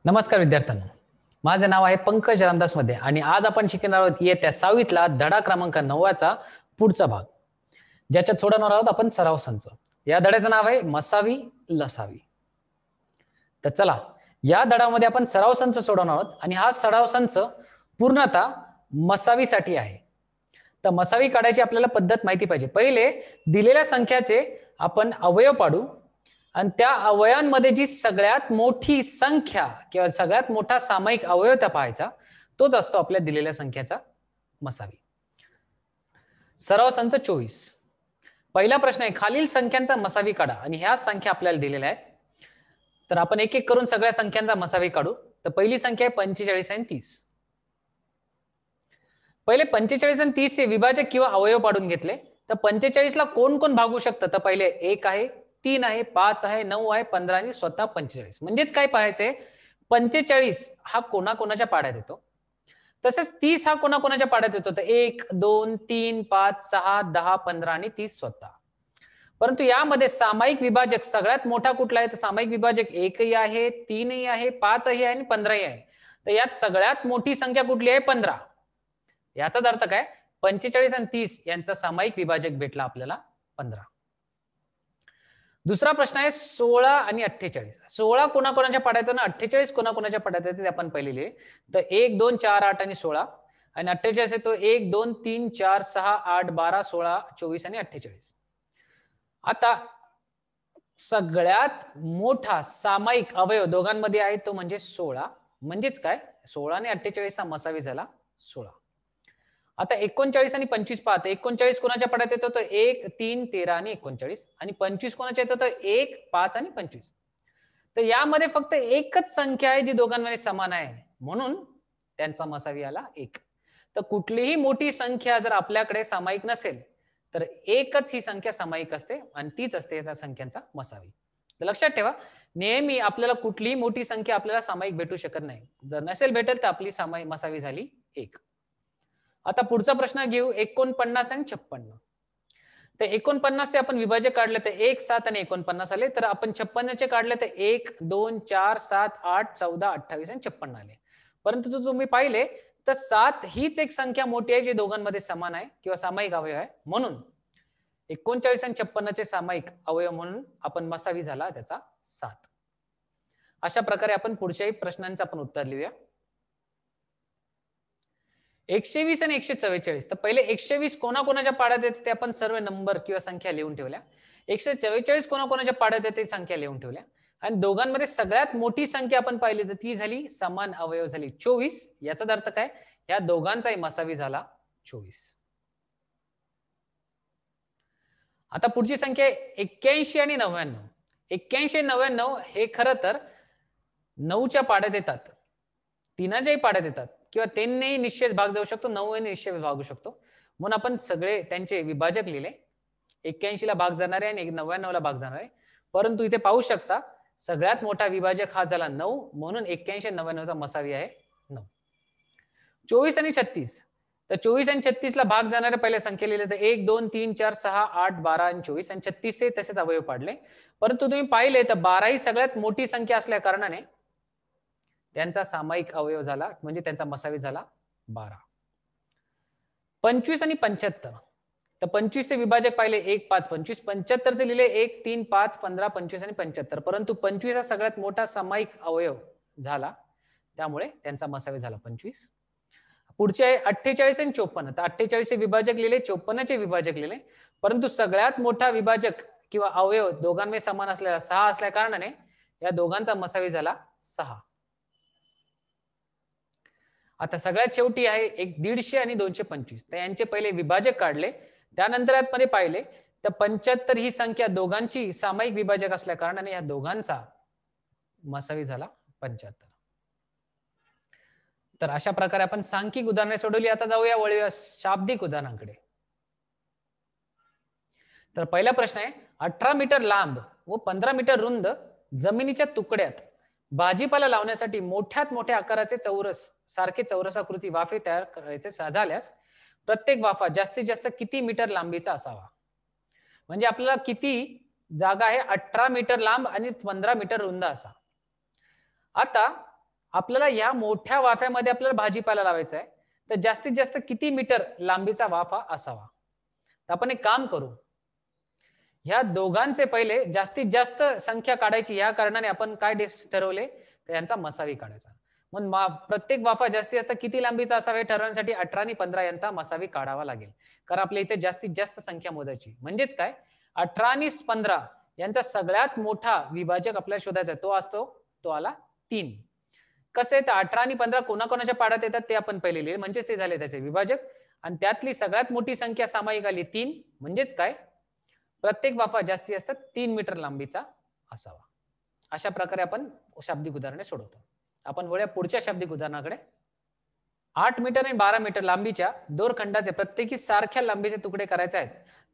नमस्कार विद्यार्थ्यांनो, माझे नाव आहे पंकज रामदास मध्ये आणि आज आपण शिकणार आहोत इयत्ता 6वीतला धडा क्रमांक 9चा पुढचा भाग, ज्याच्यात सोडवणार आहोत आपण सराव संच. या धड्याचं नाव आहे मसावी लसावी. तर चला, या धड्यामध्ये आपण सराव संच सोडवणार आहोत आणि हा सराव संच पूर्णतः मसावीसाठी आहे. तर मसावी काढायची आपल्याला पद्धत माहिती पाहिजे. पहिले दिलेल्या संख्याचे आपण अवयव पाडू आणि त्या अवयवांमध्ये जी सगळ्यात मोठी संख्या किंवा सगळ्यात मोठा सामायिक अवयव त्या पाहायचा, तोच असतो आपल्या दिलेल्या संख्येचा मसावी. सराव संच 24. पहिला प्रश्न आहे, खालील संख्यांचा मसावी काढा आणि ह्या संख्या आपल्याला दिलेल्या आहेत. तर आपण एक एक करून सगळ्या संख्यांचा मसावी काढू. तर पहिली संख्या आहे 45 आणि 30. पहिले 45 आणि 30 चे विभाजक किंवा अवयव पाडून घेतले. तर 45 ला कोण कोण भागू शकतं? तर पहिले 1 आहे, 3 आहे, 5 आहे, 9 आहे, 15 आणि स्वतः 45. म्हणजेच काय पाहायचंय, 45 हा कोणाकोणाच्या पाड्यात येतो, तसेच 30 हा कोणाकोणाच्या पाड्यात येतो. तर 1, 2, 3, 5, 6, 10, 15 आणि 30 स्वतः. परंतु यामध्ये सामायिक विभाजक सगळ्यात मोठा कुठला आहे? तर सामायिक विभाजक 1ही आहे, 3ही आहे, 5ही आहे आणि 15ही आहे. तर यात सगळ्यात मोठी संख्या कुठली आहे? 15. याचाच अर्थ काय, 45 आणि 30 यांचा सामायिक विभाजक भेटला आपल्याला 15. दुसरा प्रश्न आहे 16 आणि 48. 16 कोणाकोणाच्या पाड्यात येतो ना 48 कोणाकोणाच्या पाड्यात येते ते आपण पहिले लिहिले. तर 1, 2, 4, 8 आणि 16 आणि 48 येतो 1, 2, 3, 4, 6, 8, 12, 16, 24 आणि 48. आता सगळ्यात मोठा सामायिक अवयव दोघांमध्ये आहे तो म्हणजे 16. म्हणजेच काय, 16 आणि 48 चा मसावी झाला 16. आता 39 आणि 25 पाहता. 39 कोणाच्या पाड्यात येतो? तर 1, 3, 13 आणि 39 आणि 25 कोणाच्या येतो? तर 1, 5 आणि 25. तर यामध्ये फक्त एकच संख्या आहे जी दोघांमध्ये समान आहे, म्हणून त्यांचा मसावी आला 1. तर कुठलीही मोठी संख्या जर आपल्याकडे सामायिक नसेल तर एकच ही संख्या सामायिक असते आणि तीच असते त्या संख्यांचा मसावी. तर लक्षात ठेवा, नेहमी आपल्याला कुठलीही मोठी संख्या आपल्याला सामायिक भेटू शकत नाही. जर नसेल भेटेल तर आपली सामायिक मसावी झाली 1. आता पुढचा प्रश्न घेऊ 49 आणि 56. तर 49 चे आपण विभाजक काढले तर 1, 7 आणि 49 आले. तर आपण 56 चे काढले तर 1, 2, 4, 7, 8, 14, 28 आणि 56 आले. परंतु जर तुम्ही पाहिले तर 7 हीच एक संख्या मोठी आहे जी दोघांमध्ये समान आहे किंवा सामायिक अवयव आहे, म्हणून 39 आणि 56 चे सामायिक अवयव म्हणून आपण मसावी झाला त्याचा 7. अशा प्रकारे आपण पुढच्याही प्रश्नांचं आपण उत्तर लिहूया. 120 आणि 144. तर पहिले 120 कोणाकोणाच्या पाड्यात येते ते आपण सर्व नंबर किंवा संख्या लिहून ठेवल्या. 144 कोणाकोणाच्या पाड्यात येते संख्या लिहून ठेवल्या आणि दोघांमध्ये सगळ्यात मोठी संख्या आपण पाहिली तर ती झाली समान अवयव झाली 24. याचाच अर्थ काय, या दोघांचाही मसावी झाला 24. आता पुढची संख्या आहे 81 आणि 99. 81 आणि 99 हे खरं तर 9च्या पाड्यात येतात, 3च्याही पाड्यात येतात किंवा 3नेही निश्चय भाग जाऊ शकतो, 9ने निश्चय भागू शकतो. म्हणून आपण सगळे त्यांचे विभाजक लिहिले. 81 ला भाग जाणारे आणि 99 ला भाग जाणारे. परंतु इथे पाहू शकता सगळ्यात मोठा विभाजक हा झाला 9, म्हणून 81 आणि 99 चा मसावी आहे 9. 24 आणि 36. तर 24 आणि 36 ला भाग जाणारे पहिल्या संख्या लिहिले तर 1, 2, 3, 4, 6, 8, 12 आणि 24 आणि 36 चे तसेच अवयव पाडले. परंतु तुम्ही पाहिले तर 12 ही सगळ्यात मोठी संख्या असल्या कारणाने त्यांचा सामायिक अवयव झाला म्हणजे त्यांचा मसावी झाला 12. 25 आणि 75. तर 25 चे विभाजक पाहिले 1, 5, 25. 75 चे लिहिले 1, 3, 5, 15, 25 आणि 75. परंतु 25 हा सगळ्यात मोठा सामायिक अवयव झाला, त्यामुळे त्यांचा मसावी झाला 25. पुढचे आहे 48 आणि 54. तर 48 चे विभाजक लिहिले, 54 चे विभाजक लिहिले, परंतु सगळ्यात मोठा विभाजक किंवा अवयव दोघांमध्ये समान असलेला 6 असल्या कारणाने या दोघांचा मसावी झाला 6. आता सगळ्यात शेवटी आहे 150 आणि 225. तर यांचे पहिले विभाजक काढले, त्यानंतर यात मध्ये पाहिले तर 75 ही संख्या दोघांची सामायिक विभाजक असल्या कारणाने या दोघांचा मसावी झाला 75. तर अशा प्रकारे आपण सांख्यिक उदाहरणे सोडवली. आता जाऊया वळूया शाब्दिक उदाहरणांकडे. तर पहिला प्रश्न आहे 18 मीटर लांब व 15 मीटर रुंद जमिनीच्या तुकड्यात भाजीपाला लावण्यासाठी मोठ्यात मोठ्या आकाराचे चौरस सारखे चौरसाकृती वाफे तयार करायचे झाल्यास प्रत्येक वाफा जास्तीत जास्त किती मीटर लांबीचा असावा? म्हणजे आपल्याला किती जागा आहे, 18 मीटर लांब आणि 15 मीटर रुंद असा. आता आपल्याला या मोठ्या वाफ्यामध्ये आपल्याला भाजीपाला लावायचा आहे, तर जास्तीत जास्त किती मीटर लांबीचा वाफा असावा? तर आपण एक काम करू, ह्या दोघांचे पहिले जास्तीत जास्त संख्या काढायची, या कारणाने आपण काय ठरवले, तर यांचा मसावी काढायचा. मग प्रत्येक वाफा जास्तीत जास्त किती लांबीचा असावा हे ठरवण्यासाठी 18 आणि 15 यांचा मसावी काढावा लागेल. कारण आपल्या इथे जास्तीत जास्त संख्या मोजायची. म्हणजेच काय, 18 आणि 15 यांचा सगळ्यात मोठा विभाजक आपल्याला शोधायचा आहे. तो असतो, तो आला 3. कसं आहे, तर 18 आणि 15 कोणाकोणाच्या पाड्यात येतात ते आपण पहिले लिहिले, म्हणजेच ते झाले त्याचे विभाजक. आणि त्यातली सगळ्यात मोठी संख्या सामायिक आली 3. म्हणजेच काय, प्रत्येक वाफा जास्तीत जास्त 3 मीटर लांबीचा असावा. अशा प्रकारे आपण शाब्दिक उदाहरणे सोडवतो. आपण वळूया पुढच्या शाब्दिक उदाहरणाकडे. 8 मीटर आणि 12 मीटर लांबीच्या दोरखंडाचे प्रत्येकी सारख्या लांबीचे तुकडे करायचे आहेत.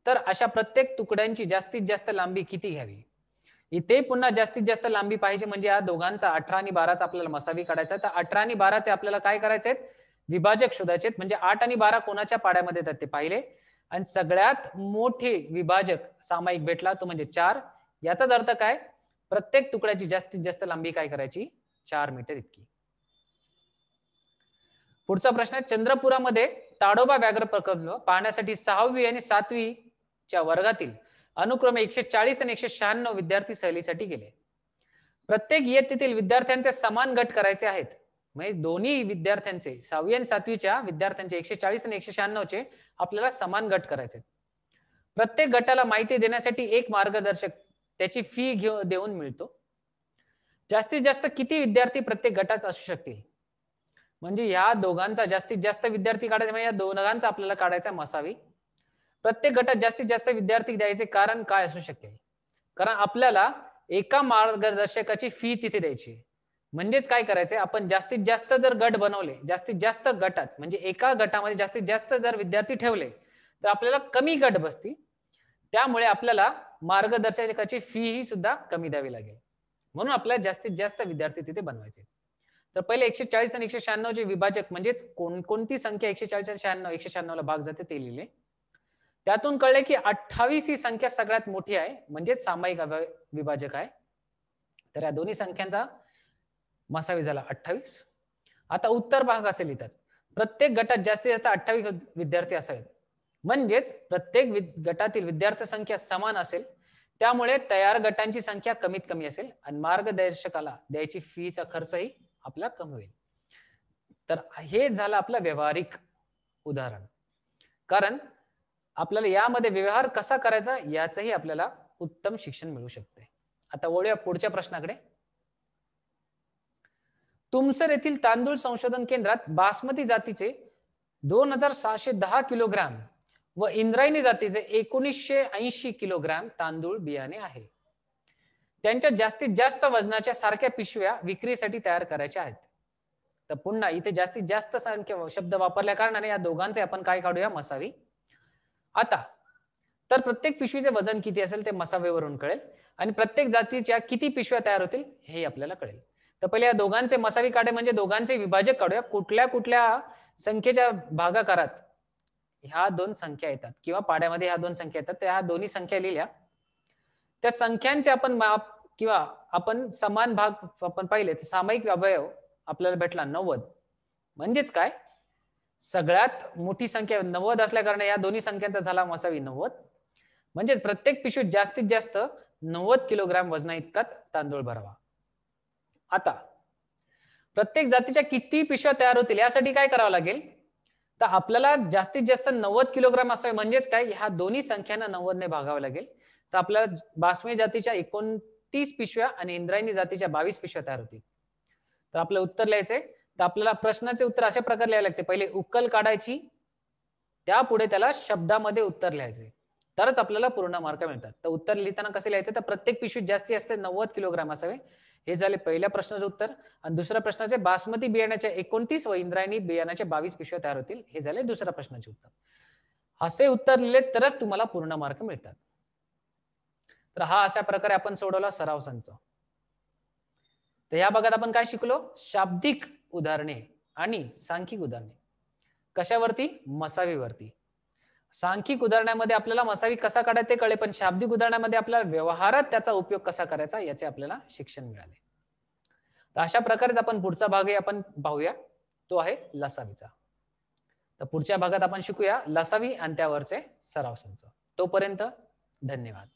तर अशा प्रत्येक तुकड्यांची जास्तीत जास्त लांबी किती घ्यावी? इथे पुन्हा जास्तीत जास्त लांबी पाहिजे, म्हणजे या दोघांचा 18 आणि 12चा आपल्याला मसावी काढायचा. तर 18 आणि 12चे आपल्याला काय करायचे आहेत, विभाजक शोधायचे. म्हणजे 8 आणि 12 कोणाच्या पाड्यामध्ये येतात ते पाहिले. आणि सगळ्यात मोठे विभाजक सामायिक भेटला तो म्हणजे 4. याचाच अर्थ काय, प्रत्येक तुकड्याची जास्तीत जास्त लांबी काय करायची, 4 मीटर इतकी. पुढचा प्रश्न आहे, चंद्रपुरामध्ये ताडोबा व्याघ्र प्रकल्प पाहण्यासाठी 6वी आणि 7वी च्या वर्गातील अनुक्रमे 140 आणि 196 विद्यार्थी सहलीसाठी गेले. प्रत्येक इयत्तेतील विद्यार्थ्यांचे समान गट करायचे आहेत. म्हणजे दोन्ही विद्यार्थ्यांचे 6वी आणि 7वीच्या विद्यार्थ्यांचे 140 आणि 196 आपल्याला समान गट करायचे. प्रत्येक गटाला माहिती देण्यासाठी एक मार्गदर्शक त्याची फी देऊन मिळतो. जास्तीत जास्त किती विद्यार्थी प्रत्येक गटात असू शकतील? म्हणजे या दोघांचा जास्तीत जास्त विद्यार्थी काढायचे, म्हणजे या दोघांचा आपल्याला काढायचा मसावी. प्रत्येक गटात जास्तीत जास्त विद्यार्थी द्यायचे कारण काय असू शकेल? कारण आपल्याला एका मार्गदर्शकाची फी तिथे द्यायची. म्हणजेच काय करायचंय, आपण जास्तीत जास्त जर गट बनवले, जास्तीत जास्त गटात म्हणजे एका गटामध्ये जास्तीत जास्त जर विद्यार्थी ठेवले तर आपल्याला कमी गट बसतील. त्यामुळे आपल्याला मार्गदर्शकाची फी ही सुद्धा कमी द्यावी लागेल. म्हणून आपल्याला जास्तीत जास्त विद्यार्थी तिथे बनवायचे. तर पहिले 140 आणि 196 चे विभाजक म्हणजेच कोणकोणती संख्या 140 आणि 196 ला भाग जाते ते लिहिले. त्यातून कळले की 28 ही संख्या सगळ्यात मोठी आहे, म्हणजे सामायिक विभाजक आहे. तर या दोन्ही संख्यांचा मसावी झाला 28. आता उत्तर भाग असे लिहितात, प्रत्येक गटात जास्तीत जास्त 28 विद्यार्थी असावेत. म्हणजेच प्रत्येक गटातील विद्यार्थी संख्या समान असेल, त्यामुळे तयार गटांची संख्या कमीत कमी असेल आणि मार्गदर्शकाला द्यायची फीचा खर्चही आपला कमी होईल. तर हे झालं आपलं व्यवहारिक उदाहरण. कारण आपल्याला यामध्ये व्यवहार कसा करायचा याचंही आपल्याला उत्तम शिक्षण मिळू शकते. आता वळूया पुढच्या प्रश्नाकडे. तुमसर येथील तांदूळ संशोधन केंद्रात बासमती जातीचे 2610 किलोग्राम व इंद्रायणी जातीचे 1980 किलोग्राम तांदूळ बियाणे आहे. त्यांच्या जास्तीत जास्त वजनाच्या सारख्या पिशव्या विक्रीसाठी तयार करायच्या आहेत. तर पुन्हा इथे जास्तीत जास्त संख्या शब्द वापरल्या कारणाने या दोघांचे आपण काय काढूया, मसावी. आता तर प्रत्येक पिशवीचे वजन किती असेल ते मसावेवरून कळेल आणि प्रत्येक जातीच्या किती पिशव्या तयार होतील हे आपल्याला कळेल. तर पहिले या दोघांचे मसावी काढे म्हणजे दोघांचे विभाजक काढूया. कुठल्या कुठल्या संख्येच्या भागाकारात ह्या दोन संख्या येतात किंवा पाड्यामध्ये ह्या दोन संख्या येतात, त्या दोन्ही संख्या लिहिल्या. त्या संख्यांचे आपण माप किंवा आपण समान भाग आपण पाहिले, सामायिक अवयव आपल्याला भेटला 90. म्हणजेच काय, सगळ्यात मोठी संख्या 90 असल्या कारणे या दोन्ही संख्यांचा झाला मसावी 90. म्हणजेच प्रत्येक पिशवीत जास्तीत जास्त 90 किलोग्राम वजना इतकाच तांदूळ भरावा. आता प्रत्येक जातीच्या किती पिशव्या तयार होतील यासाठी काय करावं लागेल, तर आपल्याला जास्तीत जास्त 90 किलोग्राम असावे. म्हणजेच काय, ह्या दोन्ही संख्यांना 90 ने भागावं लागेल. तर आपल्याला बासमती जातीच्या 29 पिशव्या आणि इंद्रायणी जातीच्या 22 पिशव्या तयार होतील. तर आपलं उत्तर लिहायचंय. तर आपल्याला प्रश्नाचे उत्तर अशा प्रकारे लिहायला लागते. पहिले उकल काढायची, त्यापुढे त्याला शब्दामध्ये उत्तर लिहायचे, तरच आपल्याला पूर्ण मार्क मिळतात. तर उत्तर लिहिताना कसे लिहायचे, तर प्रत्येक पिशवीत जास्तीत जास्त 90 किलोग्राम असावे. हे झाले पहिल्या प्रश्नाचं उत्तर. आणि दुसऱ्या प्रश्नाचे बासमती बियाण्याच्या 29 व इंद्रायणी बियाण्याच्या 22 पिशव्या तयार होतील, हे झाले दुसऱ्या प्रश्नाचे उत्तर. असे उत्तर लिहिले तरच तुम्हाला पूर्ण मार्क मिळतात. तर हा अशा प्रकारे आपण सोडवला सराव संच. तर या भागात आपण काय शिकलो, शाब्दिक उदाहरणे आणि सांख्यिक उदाहरणे. कशावरती, मसावीवरती. सांख्यिक उदाहरणामध्ये आपल्याला मसावी कसा काढायचा ते कळले, पण शाब्दिक उदाहरणामध्ये आपल्याला व्यवहारात त्याचा उपयोग कसा करायचा याचे आपल्याला शिक्षण मिळाले. तर अशा प्रकारेच आपण पुढचा भागही आपण पाहूया, तो आहे लसावीचा. तर पुढच्या भागात आपण शिकूया लसावी आणि त्यावरचे सराव संच. तोपर्यंत धन्यवाद.